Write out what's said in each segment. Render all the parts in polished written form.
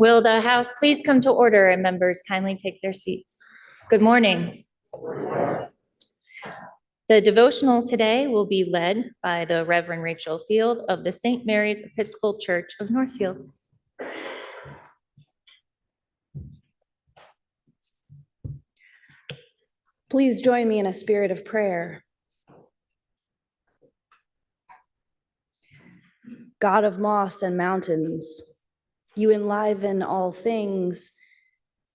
Will the House please come to order and members kindly take their seats? Good morning. The devotional today will be led by the Reverend Rachel Field of the St. Mary's Episcopal Church of Northfield. Please join me in a spirit of prayer. God of moss and mountains, you enliven all things,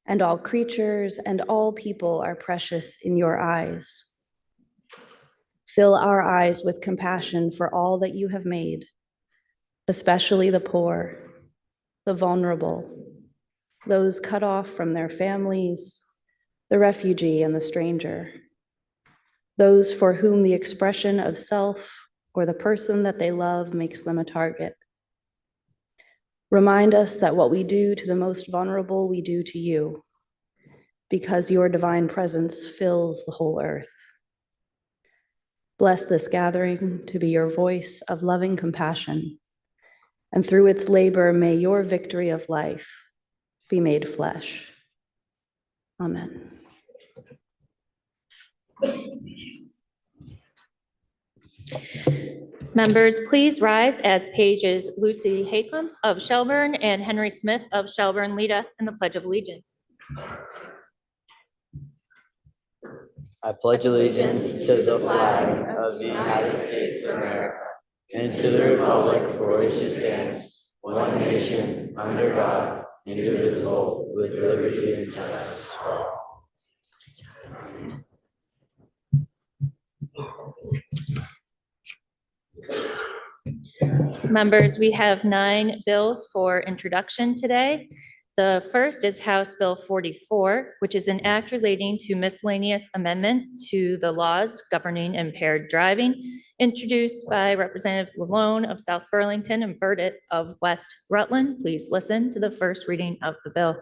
and all creatures and all people are precious in your eyes. Fill our eyes with compassion for all that you have made, especially the poor, the vulnerable, those cut off from their families, the refugee and the stranger, those for whom the expression of self or the person that they love makes them a target. Remind us that what we do to the most vulnerable, we do to you, because your divine presence fills the whole earth. Bless this gathering to be your voice of loving compassion, and through its labor, may your victory of life be made flesh. Amen. Members, please rise as pages Lucy Haycom of Shelburne and Henry Smith of Shelburne lead us in the Pledge of Allegiance. I pledge allegiance to the flag of the United States of America and to the republic for which it stands, one nation, under God, indivisible, with liberty and justice for all. Members, we have 9 bills for introduction today. The first is House Bill 44, which is an act relating to miscellaneous amendments to the laws governing impaired driving, introduced by Representative Lalone of South Burlington and Burdett of West Rutland. Please listen to the first reading of the bill.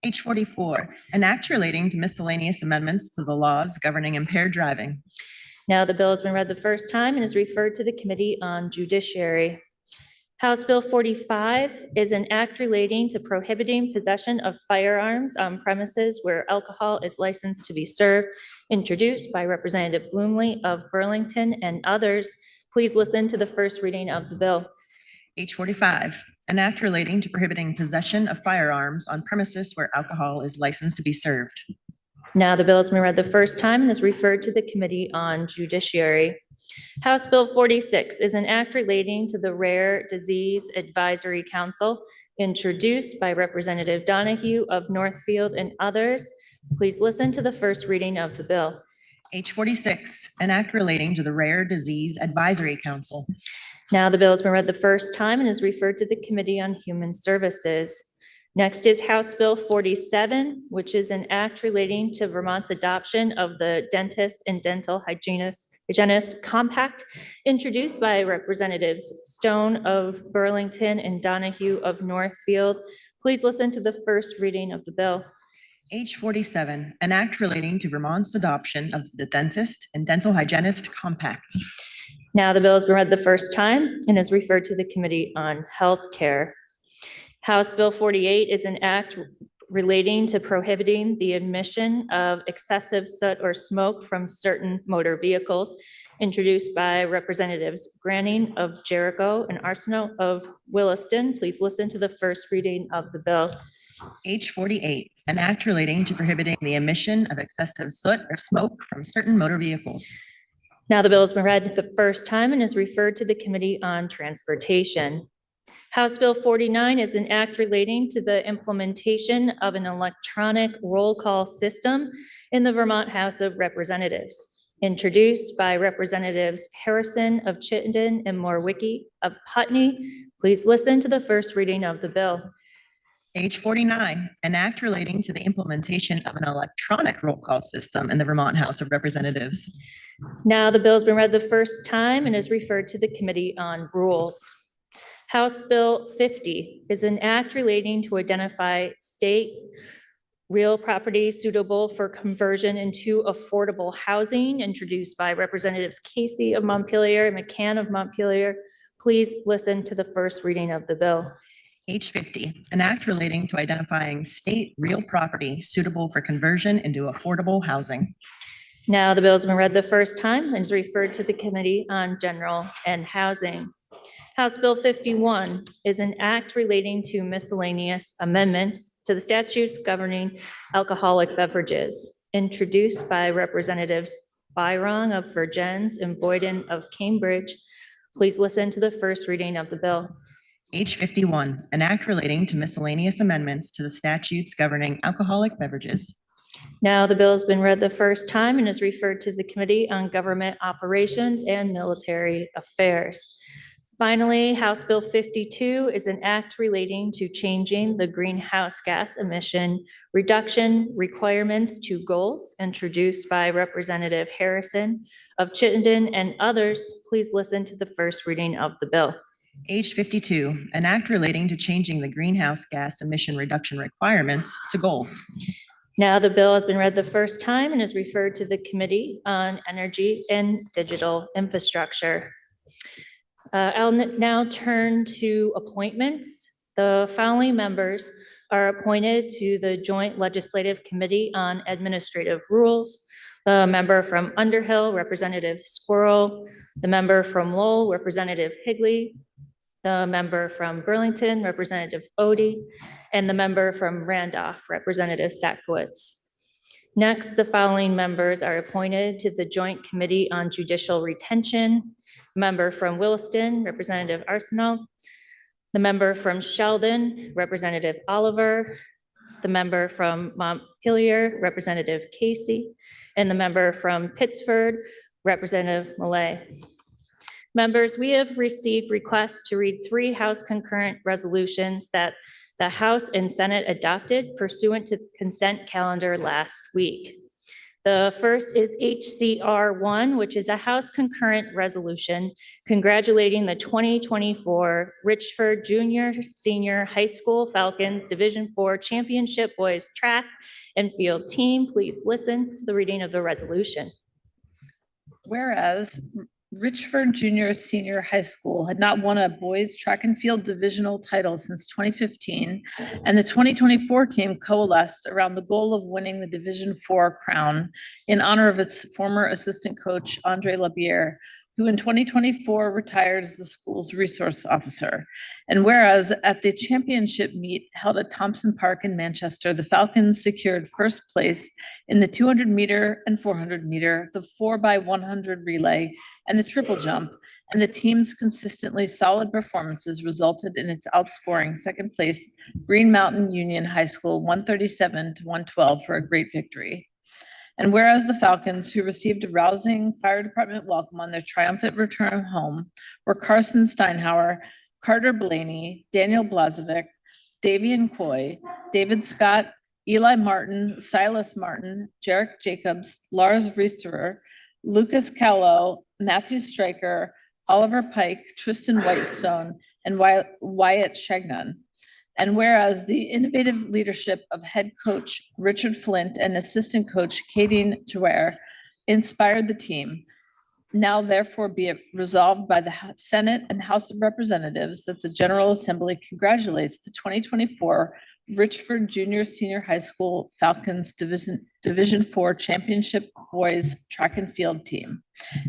H44, an act relating to miscellaneous amendments to the laws governing impaired driving. Now the bill has been read the first time and is referred to the Committee on Judiciary. House Bill 45 is an act relating to prohibiting possession of firearms on premises where alcohol is licensed to be served, introduced by Representative Bloomley of Burlington and others. Please listen to the first reading of the bill. H45, an act relating to prohibiting possession of firearms on premises where alcohol is licensed to be served. Now the bill has been read the first time and is referred to the Committee on Judiciary. House Bill 46 is an act relating to the Rare Disease Advisory Council, introduced by Representative Donahue of Northfield and others. Please listen to the first reading of the bill. H46, an act relating to the Rare Disease Advisory Council. Now the bill has been read the first time and is referred to the Committee on Human Services. Next is House Bill 47, which is an act relating to Vermont's adoption of the Dentist and Dental Hygienist Compact, introduced by Representatives Stone of Burlington and Donahue of Northfield. Please listen to the first reading of the bill. H47, an act relating to Vermont's adoption of the Dentist and Dental Hygienist Compact. Now the bill has been read the first time and is referred to the Committee on Health Care. House Bill 48 is an act relating to prohibiting the emission of excessive soot or smoke from certain motor vehicles, introduced by Representatives Granning of Jericho and Arsenault of Williston. Please listen to the first reading of the bill. H48, an act relating to prohibiting the emission of excessive soot or smoke from certain motor vehicles. Now the bill has been read the first time and is referred to the Committee on Transportation. House Bill 49 is an act relating to the implementation of an electronic roll call system in the Vermont House of Representatives, introduced by Representatives Harrison of Chittenden and Morawicki of Putney. Please listen to the first reading of the bill. H49, an act relating to the implementation of an electronic roll call system in the Vermont House of Representatives. Now the bill has been read the first time and is referred to the Committee on Rules. House Bill 50 is an act relating to identify state real property suitable for conversion into affordable housing, introduced by Representatives Casey of Montpelier and McCann of Montpelier. Please listen to the first reading of the bill. H50, an act relating to identifying state real property suitable for conversion into affordable housing. Now, the bill has been read the first time and is referred to the Committee on General and Housing. House Bill 51 is an act relating to miscellaneous amendments to the statutes governing alcoholic beverages, introduced by Representatives Byrong of Virgins and Boyden of Cambridge. Please listen to the first reading of the bill. H51, an act relating to miscellaneous amendments to the statutes governing alcoholic beverages. Now, the bill has been read the first time and is referred to the Committee on Government Operations and Military Affairs. Finally, House Bill 52 is an act relating to changing the greenhouse gas emission reduction requirements to goals, introduced by Representative Harrison of Chittenden and others. Please listen to the first reading of the bill. H52, an act relating to changing the greenhouse gas emission reduction requirements to goals. Now, the bill has been read the first time and is referred to the Committee on Energy and Digital Infrastructure. I'll now turn to appointments. The following members are appointed to the Joint Legislative Committee on Administrative Rules. The member from Underhill, Representative Squirrel. The member from Lowell, Representative Higley. The member from Burlington, Representative Odie. And the member from Randolph, Representative Sackowitz. Next, the following members are appointed to the Joint Committee on Judicial Retention. Member from Williston, Representative Arsenault. The member from Sheldon, Representative Oliver. The member from Montpelier, Representative Casey. And the member from Pittsford, Representative Millay. Members, we have received requests to read 3 House concurrent resolutions that the House and Senate adopted pursuant to the consent calendar last week. The first is HCR 1, which is a House concurrent resolution congratulating the 2024 Richford Junior Senior High School Falcons Division IV Championship Boys Track and Field Team. Please listen to the reading of the resolution. Whereas Richford Junior Senior High School had not won a boys track and field divisional title since 2015, and the 2024 team coalesced around the goal of winning the Division IV crown in honor of its former assistant coach, Andre Labier, who in 2024 retired as the school's resource officer. And whereas at the championship meet held at Thompson Park in Manchester, the Falcons secured first place in the 200 meter and 400 meter, the 4x100 relay, and the triple jump. And the team's consistently solid performances resulted in its outscoring second place Green Mountain Union High School 137-112 for a great victory. And whereas the Falcons, who received a rousing fire department welcome on their triumphant return home, were Carson Steinhauer, Carter Blaney, Daniel Blazovic, Davian Coy, David Scott, Eli Martin, Silas Martin, Jarek Jacobs, Lars Riesterer, Lucas Callow, Matthew Stryker, Oliver Pike, Tristan Whitestone, and Wyatt Shagnon. And whereas the innovative leadership of head coach Richard Flint and assistant coach Kadeen Jaware inspired the team, now therefore be it resolved by the Senate and House of Representatives that the General Assembly congratulates the 2024 Richford Junior Senior High School Falcons Division IV Championship Boys Track and Field Team.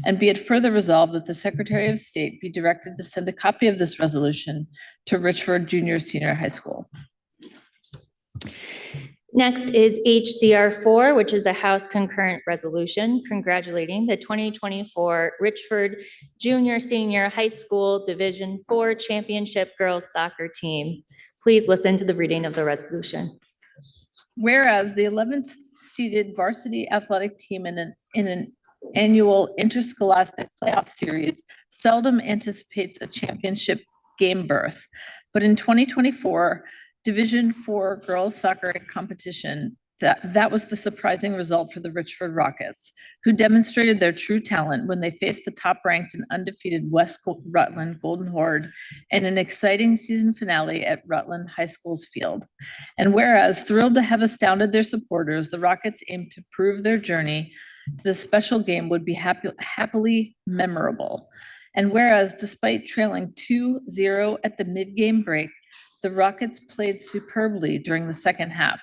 And be it further resolved that the Secretary of State be directed to send a copy of this resolution to Richford Junior Senior High School. Next is HCR 4, which is a House concurrent resolution congratulating the 2024 Richford Junior Senior High School Division IV Championship Girls Soccer Team. Please listen to the reading of the resolution. Whereas the 11th seeded varsity athletic team in an annual interscholastic playoff series seldom anticipates a championship game berth, but in 2024 Division IV girls soccer competition, that was the surprising result for the Richford Rockets, who demonstrated their true talent when they faced the top-ranked and undefeated West Rutland Golden Horde in an exciting season finale at Rutland High School's field. And whereas thrilled to have astounded their supporters, the Rockets aimed to prove their journey to the special game would be happily memorable. And whereas despite trailing 2-0 at the mid-game break, the Rockets played superbly during the second half,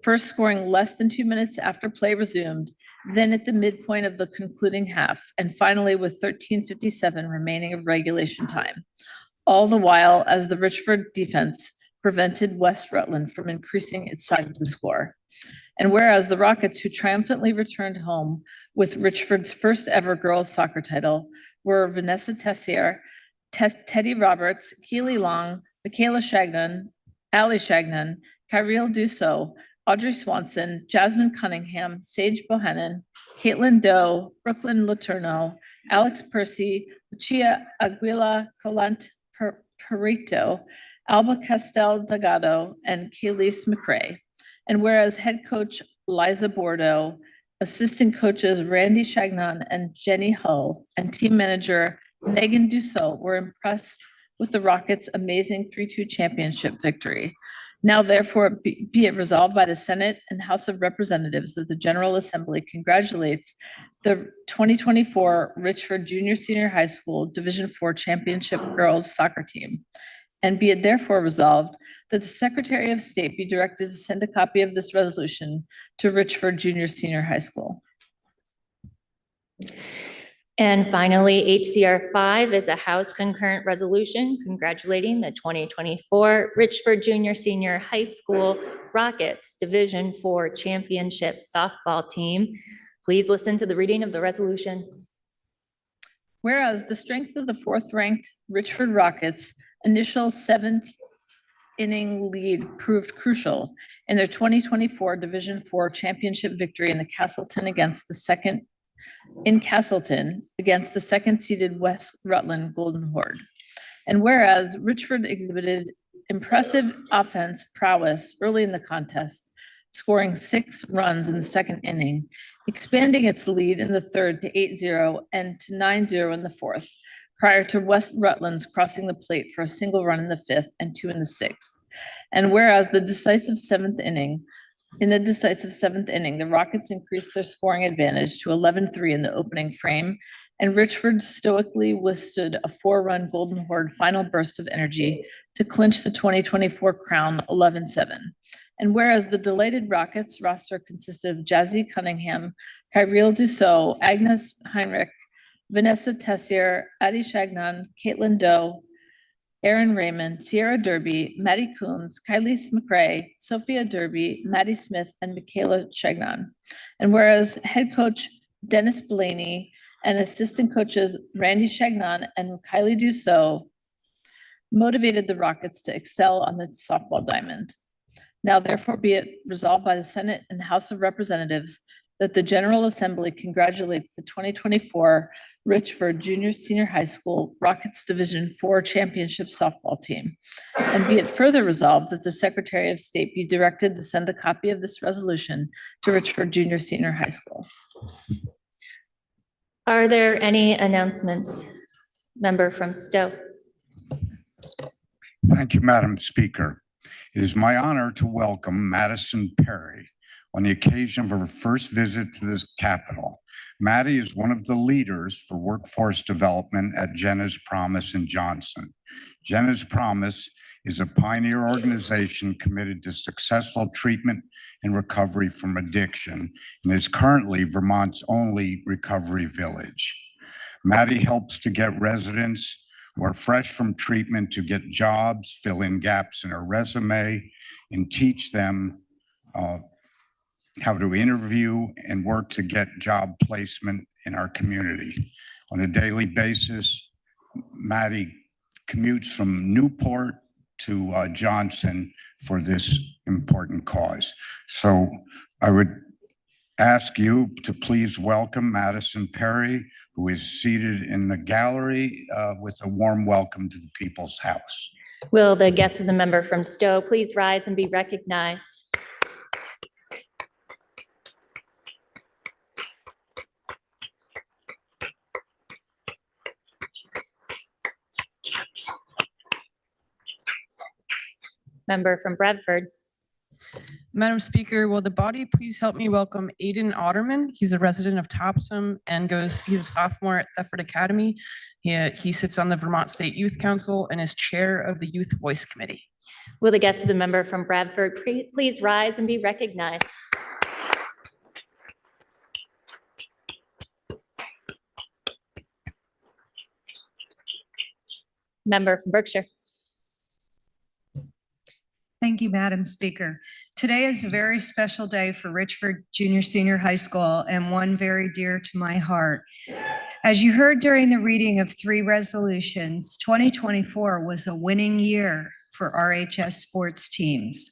first scoring less than 2 minutes after play resumed, then at the midpoint of the concluding half, and finally with 13:57 remaining of regulation time. All the while as the Richford defense prevented West Rutland from increasing its side of the score. And whereas the Rockets, who triumphantly returned home with Richford's first ever girls soccer title, were Vanessa Tessier, Teddy Roberts, Keely Long, Michaela Shagnon, Ali Shagnon, Kyril Dussault, Audrey Swanson, Jasmine Cunningham, Sage Bohannon, Caitlin Doe, Brooklyn Letourneau, Alex Percy, Lucia Aguila Colant Perito, Alba Castel Delgado, and Kayleese McRae. And whereas head coach Liza Bordeaux, assistant coaches Randy Shagnon and Jenny Hull, and team manager Megan Dussault were impressed with the Rockets' amazing 3-2 championship victory. Now therefore be it resolved by the Senate and House of Representatives that the General Assembly congratulates the 2024 Richford Junior Senior High School Division IV Championship Girls Soccer Team. And be it therefore resolved that the Secretary of State be directed to send a copy of this resolution to Richford Junior Senior High School. And finally, HCR 5 is a House concurrent resolution congratulating the 2024 Richford Junior Senior High School Rockets Division IV Championship Softball Team. Please listen to the reading of the resolution. Whereas the strength of the fourth-ranked Richford Rockets' initial seventh inning lead proved crucial in their 2024 Division IV championship victory in Castleton against the second-seeded West Rutland Golden Horde. And whereas Richford exhibited impressive offense prowess early in the contest, scoring 6 runs in the second inning, expanding its lead in the third to 8-0 and to 9-0 in the fourth, prior to West Rutland's crossing the plate for a single run in the fifth and 2 in the sixth. And whereas in the decisive seventh inning, the Rockets increased their scoring advantage to 11-3 in the opening frame, and Richford stoically withstood a 4-run Golden Horde final burst of energy to clinch the 2024 crown 11-7. And whereas the delighted Rockets roster consisted of Jazzy Cunningham, Kyril Dussault, Agnes Heinrich, Vanessa Tessier, Addie Shagnon, Caitlin Doe, Erin Raymond, Sierra Derby, Maddie Coombs, Kylese McRae, Sophia Derby, Maddie Smith, and Michaela Shagnon. And whereas head coach Dennis Blaney and assistant coaches Randy Shagnon and Kylie Dussault motivated the Rockets to excel on the softball diamond. Now therefore be it resolved by the Senate and House of Representatives that the General Assembly congratulates the 2024 Richford Junior Senior High School Rockets Division IV Championship Softball Team. And be it further resolved that the Secretary of State be directed to send a copy of this resolution to Richford Junior Senior High School. Are there any announcements? Member from Stowe. Thank you, Madam Speaker. It is my honor to welcome Madison Perry on the occasion of her first visit to this Capitol. Maddie is one of the leaders for workforce development at Jenna's Promise in Johnson. Jenna's Promise is a pioneer organization committed to successful treatment and recovery from addiction and is currently Vermont's only recovery village. Maddie helps to get residents who are fresh from treatment to get jobs, fill in gaps in their resume, and teach them how to interview and work to get job placement in our community. On a daily basis, Maddie commutes from Newport to Johnson for this important cause. So I would ask you to please welcome Madison Perry, who is seated in the gallery with a warm welcome to the People's House. Will the guests of the member from Stowe please rise and be recognized? Member from Bradford. Madam Speaker, will the body please help me welcome Aiden Otterman? He's a resident of Topsom and he's a sophomore at Thetford Academy. He sits on the Vermont State Youth Council and is chair of the Youth Voice Committee. Will the guest of the member from Bradford please rise and be recognized? Member from Berkshire. Thank you, Madam Speaker. Today is a very special day for Richford Junior Senior High School and one very dear to my heart. As you heard during the reading of 3 resolutions, 2024 was a winning year for RHS sports teams.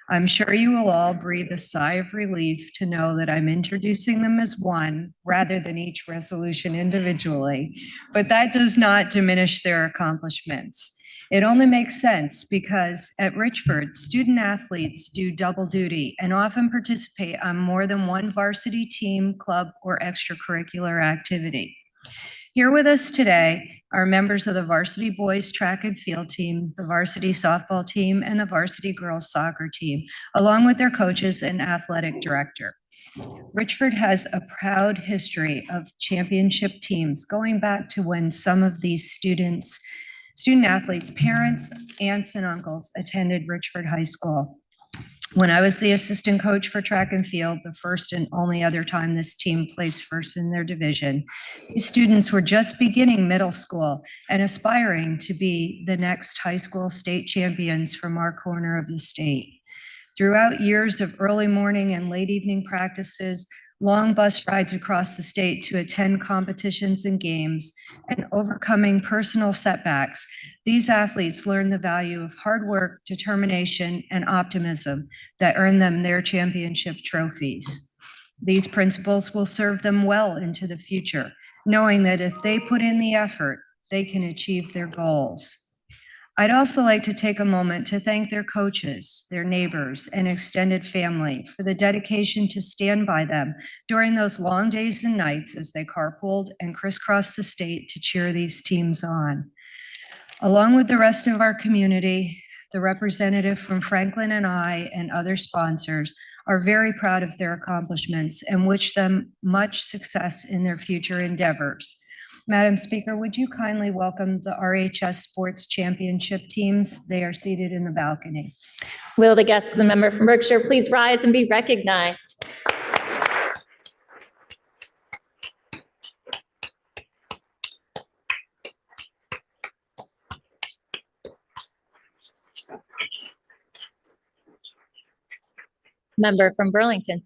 I'm sure you will all breathe a sigh of relief to know that I'm introducing them as one rather than each resolution individually, but that does not diminish their accomplishments. It only makes sense because at Richford, student athletes do double duty and often participate on more than one varsity team, club, or extracurricular activity. Here with us today are members of the varsity boys track and field team, the varsity softball team, and the varsity girls soccer team, along with their coaches and athletic director. Richford has a proud history of championship teams going back to when some of these student athletes' parents, aunts, and uncles attended Richford High School. When I was the assistant coach for track and field, the first and only other time this team placed first in their division, these students were just beginning middle school and aspiring to be the next high school state champions from our corner of the state. Throughout years of early morning and late evening practices, long bus rides across the state to attend competitions and games, and overcoming personal setbacks, these athletes learned the value of hard work, determination, and optimism that earned them their championship trophies. These principles will serve them well into the future, knowing that if they put in the effort, they can achieve their goals. I'd also like to take a moment to thank their coaches, their neighbors, and extended family for the dedication to stand by them during those long days and nights as they carpooled and crisscrossed the state to cheer these teams on. Along with the rest of our community, the representative from Franklin and I and other sponsors are very proud of their accomplishments and wish them much success in their future endeavors. Madam Speaker, would you kindly welcome the RHS Sports Championship teams? They are seated in the balcony. Will the guest of the member from Berkshire please rise and be recognized? Member from Burlington.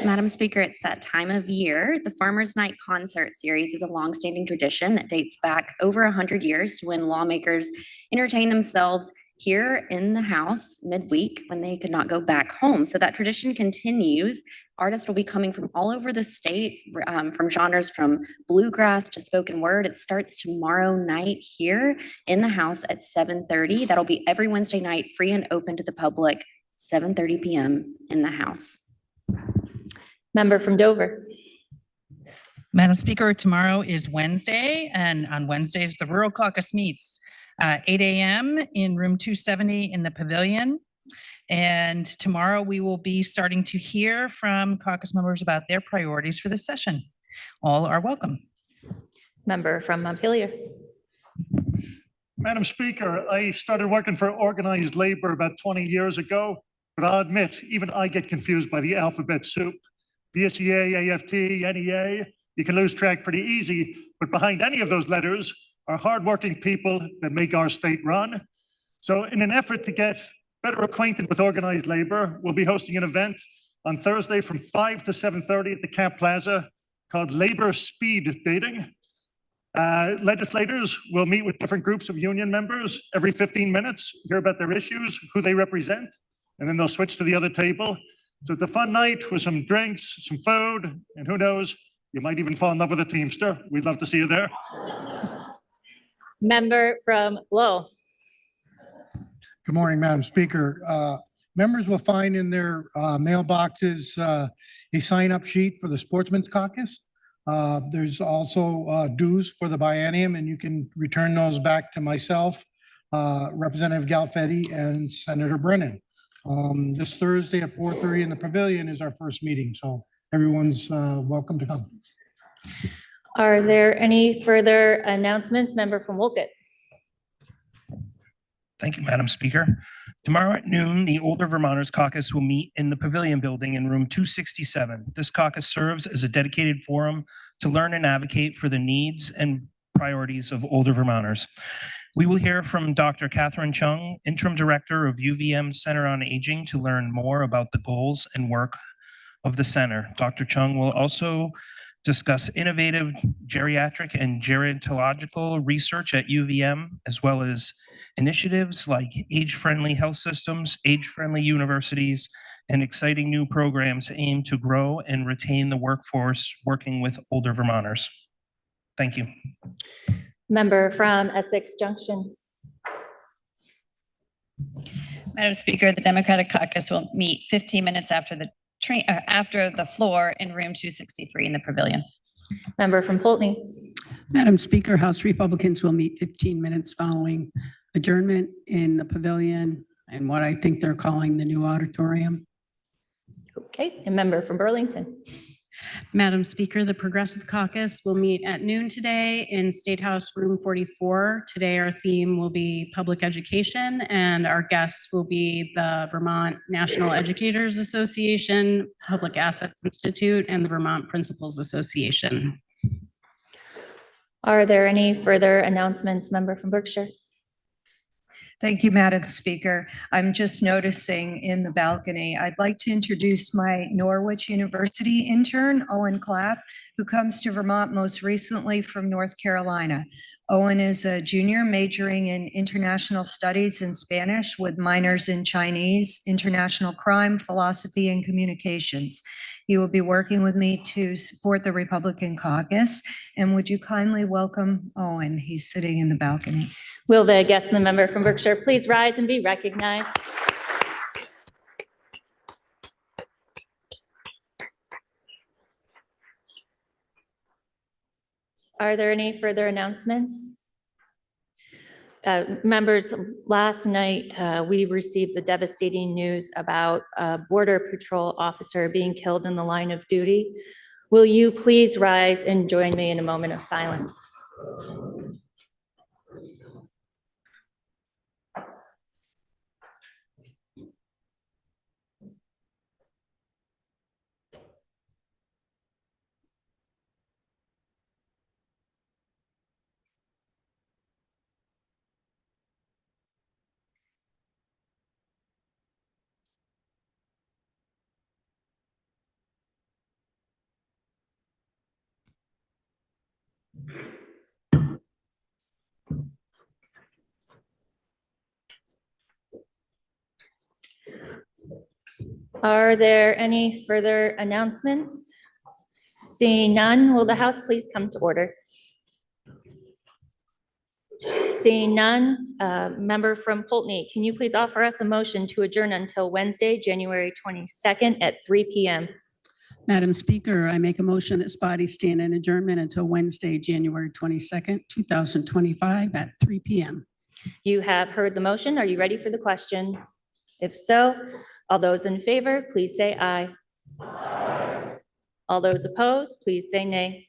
Madam Speaker, it's that time of year. The Farmers Night Concert Series is a longstanding tradition that dates back over 100 years to when lawmakers entertain themselves here in the House midweek when they could not go back home. So that tradition continues. Artists will be coming from all over the state, from genres from bluegrass to spoken word. It starts tomorrow night here in the House at 7:30. That'll be every Wednesday night, free and open to the public, 7:30 p.m. in the House. Member from Dover. Madam Speaker, tomorrow is Wednesday, and on Wednesdays, the Rural Caucus meets 8 a.m. in room 270 in the pavilion. And tomorrow we will be starting to hear from caucus members about their priorities for this session. All are welcome. Member from Montpelier. Madam Speaker, I started working for organized labor about 20 years ago, but I'll admit, even I get confused by the alphabet soup. VSEA, AFT, NEA, you can lose track pretty easy, but behind any of those letters are hardworking people that make our state run. So in an effort to get better acquainted with organized labor, we'll be hosting an event on Thursday from 5 to 7:30 at the Camp Plaza called Labor Speed Dating. Legislators will meet with different groups of union members every 15 minutes, hear about their issues, who they represent, and then they'll switch to the other table. So it's a fun night with some drinks, some food, and who knows, you might even fall in love with a Teamster. We'd love to see you there. Member from Lowell. Good morning, Madam Speaker. Members will find in their mailboxes a sign-up sheet for the Sportsman's Caucus. There's also dues for the biennium, and you can return those back to myself, Representative Galfetti, and Senator Brennan. This Thursday at 4:30 in the Pavilion is our first meeting, so everyone's welcome to come. Are there any further announcements? Member from Wolcott. Thank you, Madam Speaker. Tomorrow at noon, the Older Vermonters Caucus will meet in the Pavilion Building in room 267. This caucus serves as a dedicated forum to learn and advocate for the needs and priorities of older Vermonters. We will hear from Dr. Catherine Chung, Interim Director of UVM Center on Aging, to learn more about the goals and work of the center. Dr. Chung will also discuss innovative geriatric and gerontological research at UVM, as well as initiatives like age-friendly health systems, age-friendly universities, and exciting new programs aimed to grow and retain the workforce working with older Vermonters. Thank you. Member from Essex Junction. Madam Speaker, the Democratic Caucus will meet 15 minutes after the floor in room 263 in the Pavilion. Member from Poultney. Madam Speaker, House Republicans will meet 15 minutes following adjournment in the Pavilion and what I think they're calling the new auditorium. Okay, and member from Burlington. Madam Speaker, the Progressive Caucus will meet at noon today in State House Room 44. Today, our theme will be public education, and our guests will be the Vermont National Educators Association, Public Assets Institute, and the Vermont Principals Association. Are there any further announcements? Member from Berkshire. Thank you, Madam Speaker. I'm just noticing in the balcony, I'd like to introduce my Norwich University intern, Owen Clapp, who comes to Vermont most recently from North Carolina. Owen is a junior majoring in international studies and Spanish with minors in Chinese, international crime, philosophy, and communications. He will be working with me to support the Republican caucus. And would you kindly welcome Owen? He's sitting in the balcony. Will the guest and the member from Berkshire please rise and be recognized? Are there any further announcements? Members, last night we received the devastating news about a Border Patrol officer being killed in the line of duty. Will you please rise and join me in a moment of silence? Are there any further announcements? Seeing none, will the House please come to order? Seeing none, member from Poultney, can you please offer us a motion to adjourn until Wednesday, January 22nd at 3 p.m.? Madam Speaker, I make a motion that this body stand in adjournment until Wednesday, January 22nd, 2025 at 3 p.m. You have heard the motion. Are you ready for the question? If so, all those in favor, please say aye. Aye. All those opposed, please say nay.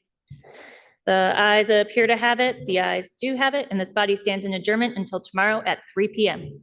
The ayes appear to have it. The ayes do have it, and this body stands in adjournment until tomorrow at 3 p.m.